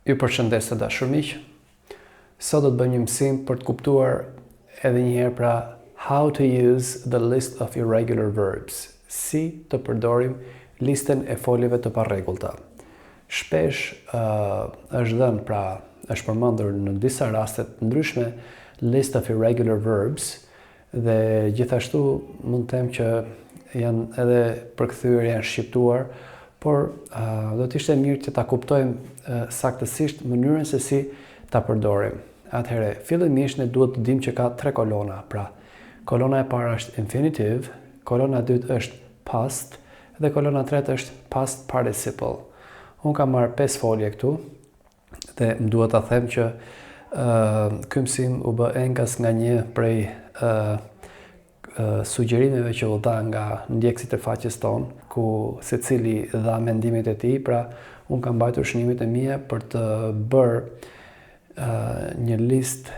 Ju përshëndes të dashur miq. Sot do të bëjmë një mësim për të kuptuar edhe një herë pra how to use the list of irregular verbs. Si të përdorim listën e foljeve të parregullta. Shpesh është dhënë pra është përmendur në disa raste të ndryshme list of irregular verbs dhe gjithashtu mund të them që janë edhe përkthyer, janë shqiptuar, por do të ishte mirë që ta kuptojmë saktësisht mënyrën se si ta përdorim. Atëherë, fillimisht ne duhet të dimë që ka 3 kolona. Pra, kolona e parë është infinitive, kolona e dytë është past dhe kolona e tretë është past participle. Unë kam marrë 5 folje këtu dhe më duhet ta them që ky mësim u bë enkas nga një prej sugjerimeve që u dha nga ndjekësit e faqes tonë, ku secili dha mendimet e tij, pra unë kam mbajtur shënimet e mia për të bërë një listë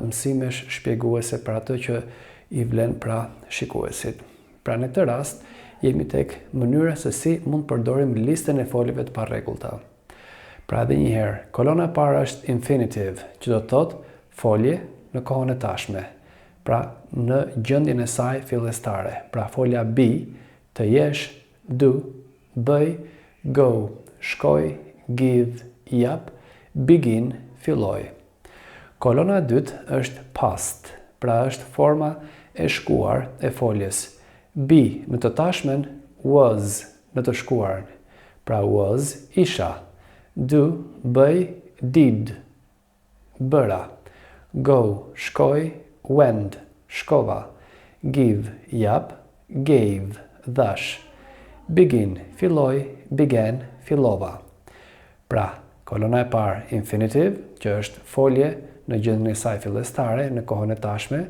mësimesh shpjeguese për atë që i vlen pra shikuesit. Pra në këtë rast jemi tek mënyra se si mund të përdorim listën e foljeve të parregullta. Pra edhe një herë, kolona e parë është infinitive, që do të thotë folje në kohën e tashme. Pra në gjendjen e saj fillestare. Pra folja be, të jesh, do, bëj, go, shkoj, give, jap, begin, filloj. Kolona e dytë është past, pra është forma e shkuar e foljes. Be në të tashmen, was në të shkuarën. Pra was, isha. Do, bëj, did, bëra. Go, shkoj, went, shkova. Give, jap, gave, dhash. Begin, filloj, began, fillova. Pra, kolona e parë infinitive, që është folje në gjendjen e saj fillestare në kohën e tashme.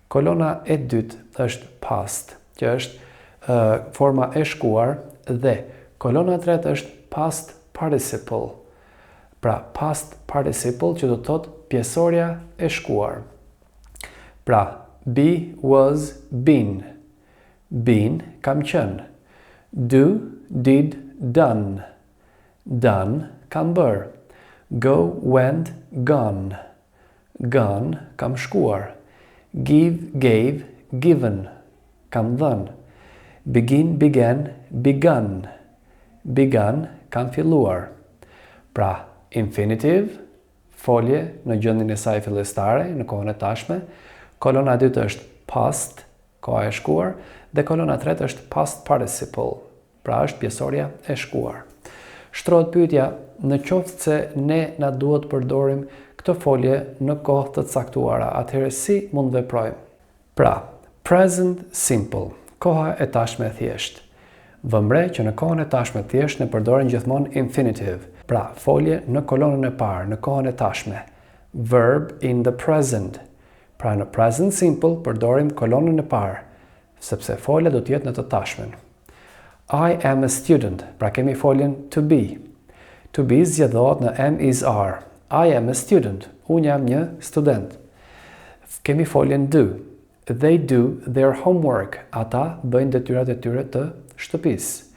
Kolona e dytë është past, që është forma e shkuar, dhe kolona e tretë është past participle. Pra, past participle që do të thotë pjesoria e shkuar. Pra, be, was, been. Been, kam qenë. Do, did, done. Done, kam bërë. Go, went, gone. Gone, kam shkuar. Give, gave, given. Kam dhënë. Begin, began, begun. Begun, kam filluar. Pra, infinitive, folje në gjendjen e saj fillestare në kohën e tashme. Kolona e dytë është past, koha e shkuar, dhe kolona e tretë është past participle, pra është pjesoria e shkuar. Shtrohet pyetja, në qoftë se ne na duhet përdorim këtë folje në kohë të caktuara, atëherë si mund veprojmë? Pra, present simple, koha e tashme thjesht. Vëmre që në kohën e tashme thjesht ne përdorim gjithmonë infinitive, pra folje në kolonën e parë, në kohën e tashme. Verb in the present. Pra në present simple përdorim kolonën e parë, sepse folja do të jetë në të tashmen. I am a student, pra kemi foljen to be. To be zgjedhohet në am is are. I am a student, unë jam një student. Kemi foljen do. They do their homework, ata bëjnë detyrat e tyre të shtëpisë.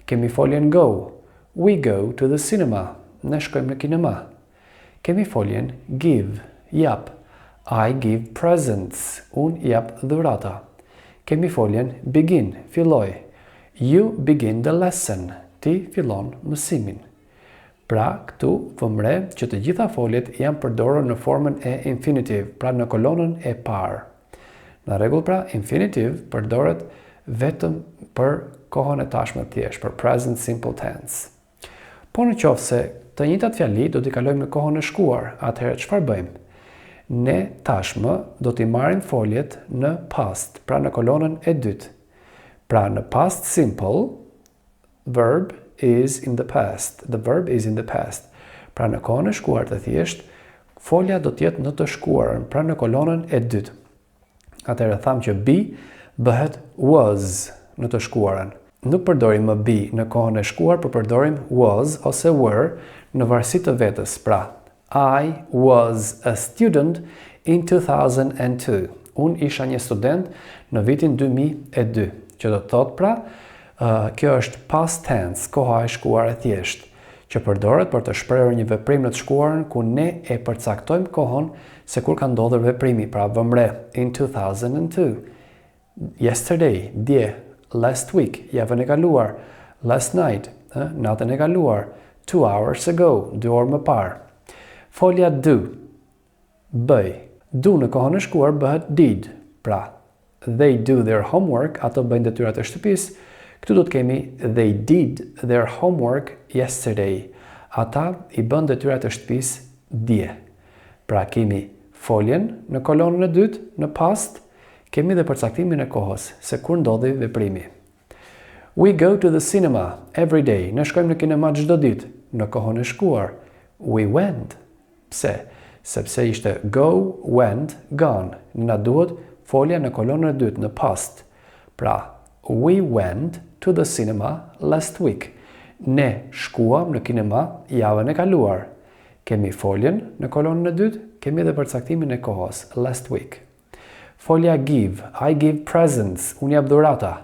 Kemi foljen go. We go to the cinema, ne shkojmë në kinema. Kemi foljen give, jap. I give presents, unë jap dhurata. Kemi foljen begin, filloj. You begin the lesson, ti fillon mësimin. Pra, këtu vëmre që të gjitha foljet janë përdorur në formën e infinitive, pra në kolonën e parë. Në rregull pra, infinitive përdoret vetëm për kohën e tashme thjesht, për present simple tense. Po në qoftë se të njëjtat fjali do t'i kalojmë në kohën e shkuar, atëherë çfarë bëjmë? Ne tashmë do t'i marrim foljet në past, pra në kolonën e dytë. Pra në past simple, verb is in the past. The verb is in the past. Pra në kohën e shkuar të thjesht, folja do t'jetë në të shkuarën, pra në kolonën e dytë. Atëherë tham që be bëhet was në të shkuarën. Nuk përdorim më be në kohën e shkuar, por përdorim was ose were në varësi të vetës. Pra, I was a student in 2002. Unë isha një student në vitin 2002. Që do të thotë pra, kjo është past tense, koha e shkuar e thjesht. që përdoret për të shprehur një veprim në të shkuarën ku ne e përcaktojmë kohën se kur ka ndodhur veprimi. Pra vëmre, in 2002, yesterday, dje, last week, javën e kaluar, last night, natën e kaluar, 2 hours ago, 2 orë më parë. Folja do, bëj. Do në kohën e shkuar bëhet did. Pra, they do their homework, ato bëjnë detyrat e shtëpisë. Këtu do të kemi they did their homework yesterday. Ata i bën detyrat e shtëpisë dje. Pra kemi foljen në kolonën e dytë, në past, kemi dhe përcaktimin e kohës, se kur ndodhi veprimi. We go to the cinema every day. Ne shkojmë në kinema çdo ditë. Në kohën e shkuar, we went. Pse? Sepse ishte go, went, gone. Na duhet folja në kolonën e dytë, në past. Pra, we went to the cinema last week. Ne shkuam në kinema javën e kaluar. Kemi foljen në kolonën e dytë, kemi edhe përcaktimin e kohës, last week. Folja give, I give presents, unë jap dhurata.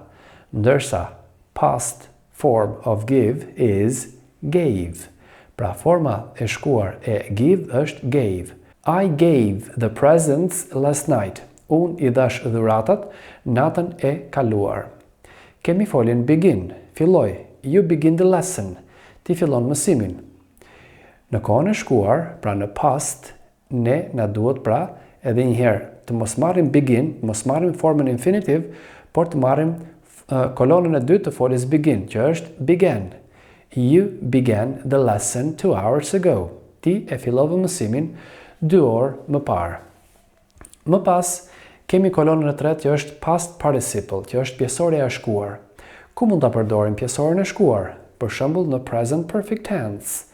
Ndërsa past form of give is gave. Pra forma e shkuar e give është gave. I gave the presents last night. Unë i dhash dhuratat natën e kaluar. Kemi foljen begin, filloj, you begin the lesson, ti fillon mësimin. Në kohën e shkuar, pra në past, ne na duhet pra edhe njëherë të mos marrim begin, mos marrim formën infinitiv, por të marrim kolonën e dytë të foljes begin, që është began. You began the lesson 2 hours ago. Ti e fillove mësimin 2 orë më parë. Më pas, kemi kolonën e tretë që është past participle, që është pjesorja e shkuar. Ku mund ta përdorim pjesorin e shkuar? Për shembull në present perfect tense.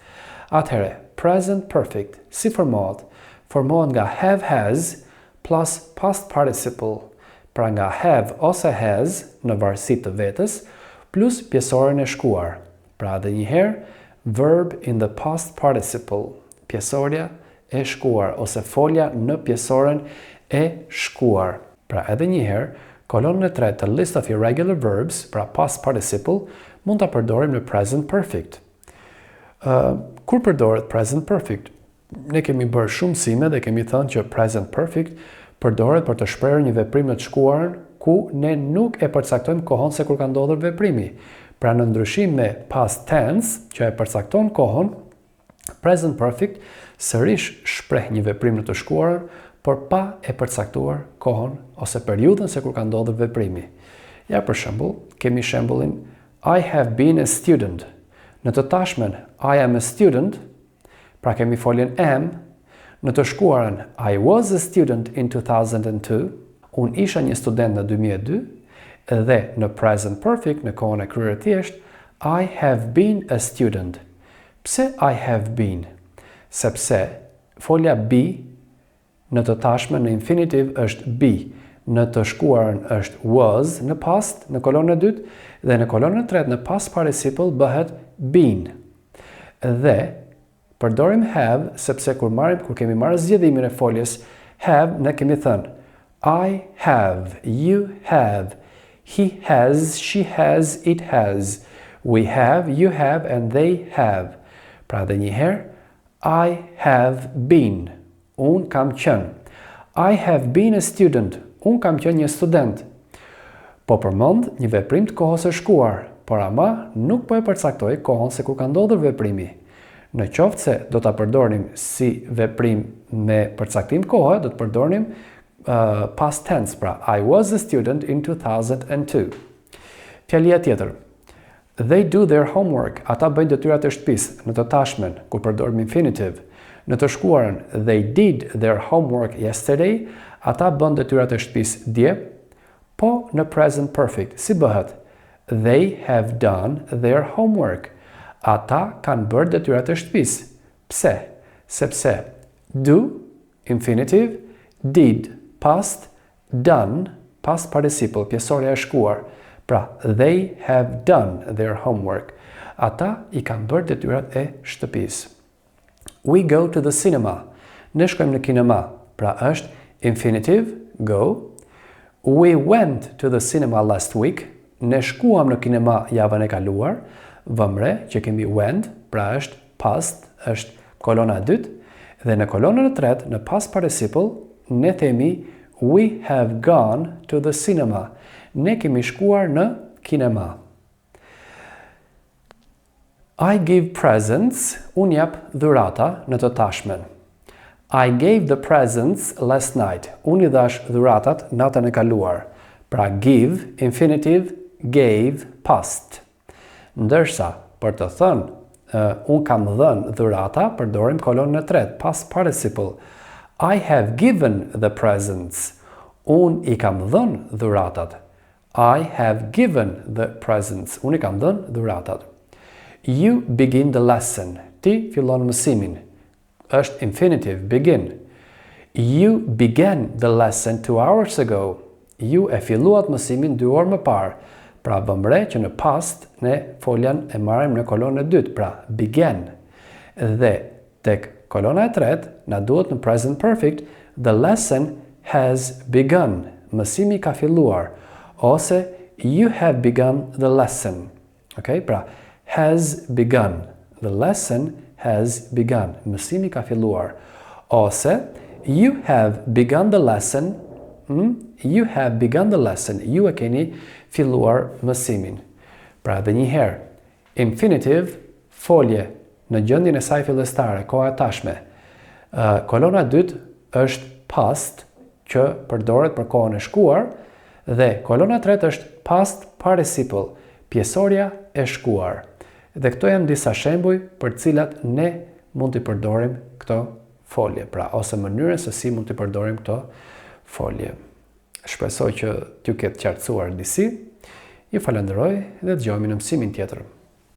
Atëherë, present perfect si formohet? Formohet nga have has plus past participle. Pra nga have ose has në varësi të vetes plus pjesorin e shkuar. Pra edhe një herë, verb in the past participle. Pjesorja e shkuar ose folja në pjesoren e shkuar. Pra edhe një herë, kolonën e tretë të list of irregular verbs, pra past participle, mund ta përdorim në present perfect. Kur përdoret present perfect? Ne kemi bërë shumë mësime dhe kemi thënë që present perfect përdoret për të shprehur një veprim në të shkuarën ku ne nuk e përcaktojmë kohën se kur ka ndodhur veprimi. Pra në ndryshim me past tense, që e përcakton kohën, present perfect sërish shpreh një veprim në të shkuarën, por pa e përcaktuar kohën ose periudhën se kur ka ndodhur veprimi. Ja për shembull, kemi shembullin I have been a student. Në të tashmen I am a student, pra kemi foljen am. Në të shkuarën I was a student in 2002. Unë isha një student në 2002. Dhe në present perfect, në kohën e kryer thjesht, I have been a student. Pse I have been? Sepse folja be në të tashmen në infinitiv është be, në të shkuarën është was në past, në kolonën e dytë, dhe në kolonën e tretë në past participle bëhet been. Dhe përdorim have sepse kur kemi marrë zgjedhimin e foljes have, ne kemi thënë I have, you have, he has, she has, it has, we have, you have, and they have. Pra dhe një herë, I have been. Unë kam qenë. I have been a student. Unë kam qenë një student. Po përmend një veprim të kohës së shkuar, por ama nuk po e përcaktoj kohën se kur ka ndodhur veprimi. Në qoftë se do ta përdorim si veprim me përcaktim kohe, do të përdorim past tense, pra I was a student in 2002. Fjalia tjetër. They do their homework. Ata bëjnë detyrat e shtëpisë në të tashmen, kur përdorim infinitive. Në të shkuarën, they did their homework yesterday. Ata bën detyrat e shtëpisë dje. Po në present perfect, si bëhet? They have done their homework. Ata kanë bërë detyrat e shtëpisë. Pse? Sepse do, infinitive, did, past, done, past participle, pjesorja e shkuar. Pra, they have done their homework. Ata i kanë bërë detyrat e shtëpisë. We go to the cinema. Ne shkojmë në kinema. Pra është infinitive, go. We went to the cinema last week. Ne shkuam në kinema javën e kaluar. Vëmre që kemi went, pra është past, është kolona e dytë, dhe në kolonën e tretë, në past participle, ne themi we have gone to the cinema. Ne kemi shkuar në kinema. I give presents, unë jap dhurata në të tashmen. I gave the presents last night. Unë I dhash dhuratat natën e kaluar. Pra give, infinitive, gave, past. Ndërsa, për të thënë, unë kam dhënë dhurata, përdorim kolonën e tretë, past participle. I have given the presents. Unë I kam dhënë dhuratat. I have given the presents. Unë I kam dhënë dhuratat. You begin the lesson. Ti fillon mësimin. Është infinitive, begin. You began the lesson 2 hours ago. Ju e filluat mësimin 2 orë më parë. Pra bëmre që në past ne foljan e marrim në kolonën e dytë, pra began. Dhe tek kolona e tretë na duhet në present perfect, the lesson has begun. Mësimi ka filluar. Ose you have begun the lesson. Okay? Pra has begun. The lesson has begun. Mësimi ka filluar. Ose you have begun the lesson. You have begun the lesson. Ju e keni filluar mësimin. Pra dhe njëherë, infinitive, folje, në gjendjen e saj fillestare, koha e tashme. Kolona dytë është past, që përdoret për kohën e shkuar, dhe kolona tretë është past participle, pjesorja e shkuar. Dhe këto janë disa shembuj për cilat ne mund të përdorim këto folje, pra ose mënyrën se si mund të përdorim këto folje. Shpresoj që t'ju ketë qartësuar disi. Ju falenderoj dhe dëgjojmë në mësimin tjetër.